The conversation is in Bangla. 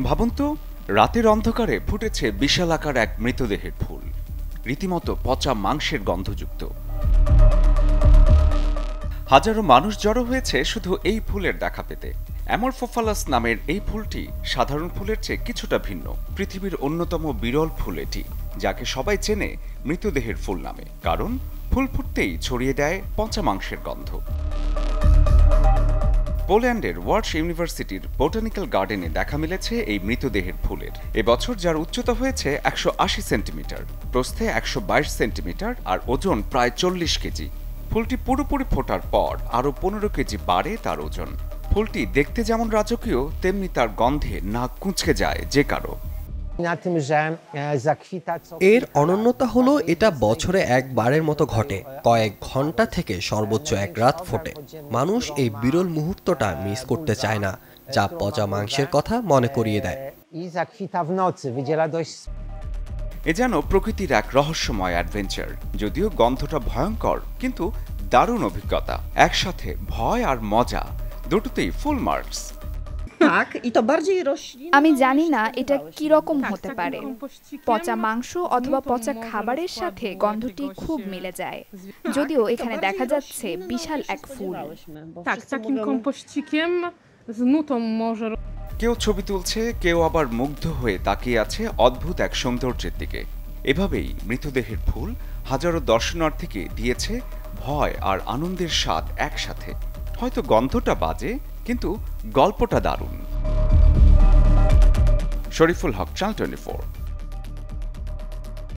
ভাবুন তো, রাতের অন্ধকারে ফুটেছে বিশালাকার এক মৃতদেহের ফুল, রীতিমতো পচা মাংসের গন্ধযুক্ত। হাজারো মানুষ জড়ো হয়েছে শুধু এই ফুলের দেখা পেতে। অ্যামরফোফালাস নামের এই ফুলটি সাধারণ ফুলের চেয়ে কিছুটা ভিন্ন। পৃথিবীর অন্যতম বিরল ফুল এটি, যাকে সবাই চেনে মৃতদেহের ফুল নামে, কারণ ফুল ফুটতেই ছড়িয়ে দেয় পচা মাংসের গন্ধ। পোল্যান্ডের ওয়ার্শ ইউনিভার্সিটির বোটানিক্যাল গার্ডেনে দেখা মিলেছে এই মৃতদেহের ফুলের। এবছর যার উচ্চতা হয়েছে ১৮০ সেন্টিমিটার, প্রস্থে ১২২ সেন্টিমিটার আর ওজন প্রায় ৪০ কেজি। ফুলটি পুরোপুরি ফোটার পর আরও ১৫ কেজি বাড়ে তার ওজন। ফুলটি দেখতে যেমন রাজকীয়, তেমনি তার গন্ধে নাক কুঁচকে যায় যে কারো। এর অনন্যতা হলো এটা বছরে একবারের মতো ঘটে, কয়েক ঘন্টা থেকে সর্বোচ্চ এক রাত ফোটে। মানুষ এই বিরল মুহূর্তটা মিস করতে চায় না, যা পচা মাংসের কথা মনে করিয়ে দেয়। এ যেন প্রকৃতির এক রহস্যময় অ্যাডভেঞ্চার। যদিও গন্ধটা ভয়ঙ্কর, কিন্তু দারুণ অভিজ্ঞতা। একসাথে ভয় আর মজা, দুটোতেই ফুল মার্কস। আমি জানি না এটা কি রকম হতে পারে। পচা মাংস অথবা পচা খাবারের সাথে গন্ধটি খুব মিলে যায়। যদিও এখানে দেখা যাচ্ছে বিশাল এক ফুল। কেউ ছবি তুলছে, কেউ আবার মুগ্ধ হয়ে তাকিয়ে আছে অদ্ভুত এক সৌন্দর্যের দিকে। এভাবেই মৃতদেহের ফুল হাজারো দর্শনার্থীকে দিয়েছে ভয় আর আনন্দের স্বাদ একসাথে। হয়তো গন্ধটা বাজে, কিন্তু গল্পটা দারুণ। শরীফুল হক, চ্যানেল 24।